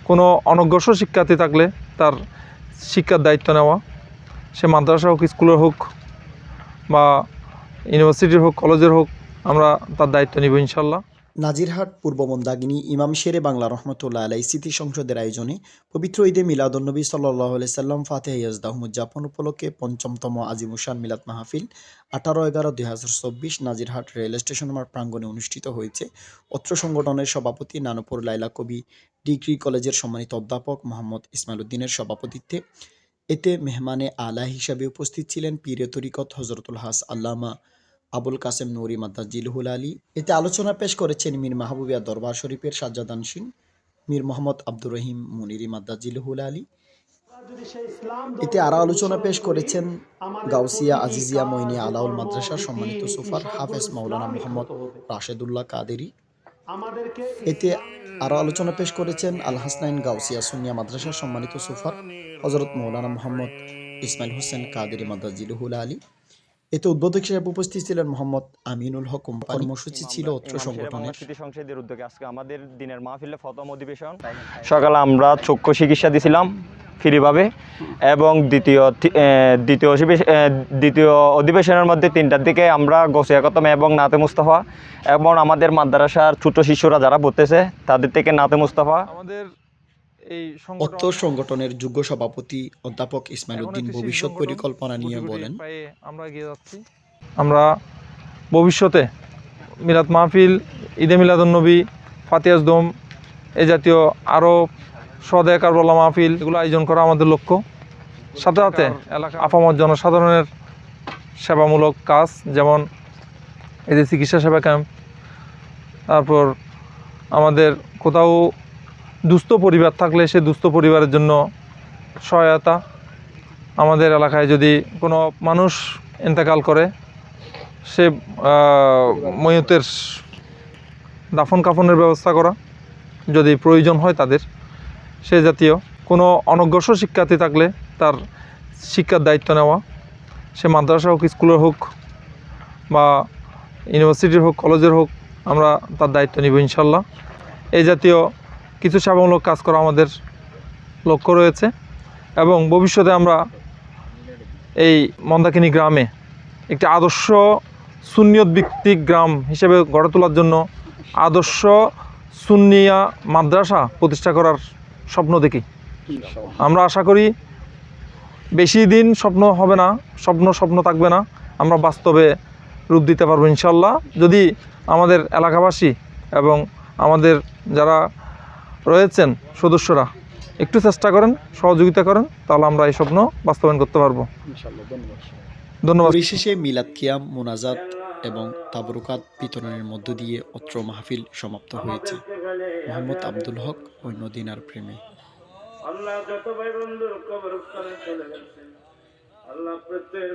কোনো অনগ্রসর শিক্ষার্থী থাকলে তার শিক্ষার দায়িত্ব নেওয়া, সে মাদ্রাসা হোক, স্কুলের হোক বা ইউনিভার্সিটির হোক, কলেজের হোক, আমরা তার দায়িত্ব নিব ইনশাল্লাহ। নাজিরহাট পূর্ব মন্দাগিনী ইমাম শেরে বাংলা রহমতুল্লাহ আলাই স্মৃতি সংসদের আয়োজনে পবিত্র ঈদে মিলাদুন্নবী সাল্লাল্লাহু আলাইহি সাল্লাম ফাতিহা ইয়াজদাহুম উদযাপন উপলক্ষে ৫ম আজিমুশান মিলাদ মাহফিল ১৮/১১/২০২৪ নাজিরহাট রেল স্টেশন প্রাঙ্গণে অনুষ্ঠিত হয়েছে। অত্র সংগঠনের সভাপতি নানুপুর লাইলা কবি ডিগ্রি কলেজের সম্মানিত অধ্যাপক মোহাম্মদ ইসমাইল উদ্দিনের সভাপতিত্বে। এতে মেহমানে আলা হিসাবে উপস্থিত ছিলেন পীরে তরিকত হজরতুল হাস আল্লামা আবুল কাসেম নুরি মাদ্দাজিলহুল আলী। এতে আলোচনা পেশ করেছেন মীর মাহবুবিয়া দরবার শরীফের সাজ্জাদানশীন মীর মোহাম্মদ আব্দুর রহিম মুনিরি মাদ্দাজিলহুল আলী। এতে আরও আলোচনা পেশ করেছেন গাউসিয়া আজিজিয়া মইনি আলাউল মাদ্রাসার সম্মানিত সুফার হাফেজ মাওলানা মোহাম্মদ রাশেদুল্লাহ কাদেরি। এতে আরও আলোচনা পেশ করেছেন আল হাসনাইন গাউসিয়া সুন্নিয়া মাদ্রাসার সম্মানিত সুফার হজরত মৌলানা মোহাম্মদ ইসমাইল হোসেন কাদেরি মাদ্দাজিলহুল আলী। এতে উদ্বোধক হিসেবে উপস্থিত ছিলেন মোহাম্মদ আমিনুল হক। কর্মসূচি ছিল অত্র সংগঠনের স্মৃতি সংসদের উদ্যোগে আজকে আমাদের দিনের মাহফিলে প্রথম অধিবেশন। সকালে আমরা চক্ষু চিকিৎসা দিছিলাম ফ্রিভাবে, এবং দ্বিতীয় অধিবেশনের মধ্যে ৩টার দিকে আমরা গোসিয়া খতম এবং নাতে মুস্তাফা, এবং আমাদের মাদ্রাসার ছোট শিশুরা যারা পড়তেছে তাদের থেকে নাতে মুস্তাফা। আমাদের এই অত্র সংগঠনের যুগ্ম সভাপতি অধ্যাপক ইসমাইল উদ্দিন ভবিষ্যৎ পরিকল্পনা নিয়ে বলেন, আমরা এগিয়ে যাচ্ছি। আমরা ভবিষ্যতে মিলাদ মাহফিল, ঈদে মিলাদুন্নবী, ফাতিহা দোম, এ জাতীয় আরও সদয় কারবালা মাহফিল, এগুলো আয়োজন করা আমাদের লক্ষ্য। সাথে সাথে আপামর জনসাধারণের সেবামূলক কাজ, যেমন এই যে চিকিৎসা সেবা ক্যাম্প, তারপর আমাদের কোথাও দুস্থ পরিবার থাকলে সে দুস্থ পরিবারের জন্য সহায়তা, আমাদের এলাকায় যদি কোনো মানুষ ইন্তেকাল করে সে ময়তের দাফন কাফনের ব্যবস্থা করা যদি প্রয়োজন হয় তাদের, সে জাতীয় কোনো অনগ্রসর শিক্ষার্থী থাকলে তার শিক্ষার দায়িত্ব নেওয়া, সে মাদ্রাসা হোক, স্কুলের হোক বা ইউনিভার্সিটির হোক, কলেজের হোক, আমরা তার দায়িত্ব নিব ইনশাল্লাহ। এই জাতীয় কিছু সেবামূলক কাজ করা আমাদের লক্ষ্য রয়েছে, এবং ভবিষ্যতে আমরা এই মন্দাকিনী গ্রামে একটি আদর্শ সুন্নিয়ত ভিত্তিক গ্রাম হিসেবে গড়ে তোলার জন্য আদর্শ সুন্নিয়া মাদ্রাসা প্রতিষ্ঠা করার স্বপ্ন দেখি। আমরা আশা করি বেশি দিন স্বপ্ন হবে না, স্বপ্ন থাকবে না, আমরা বাস্তবে রূপ দিতে পারবো ইনশাল্লাহ। যদি আমাদের এলাকাবাসী এবং আমাদের যারা রয়েছেন সদস্যরা একটু চেষ্টা করেন, সহযোগিতা করেন, তাহলে আমরা এই স্বপ্ন বাস্তবায়ন করতে পারবো। ধন্যবাদ। পরিশেষে মিলাদ কিয়াম, মোনাজাত এবং তাবরুকাত বিতরণের মধ্য দিয়ে অত্র মাহফিল সমাপ্ত হয়েছে। মোহাম্মদ আব্দুল হক, মদিনার প্রেমে। আল্লাহ যত ভাই বন্ধুর কবরস্থানে চলে গেছে, আল্লাহ প্রত্যেক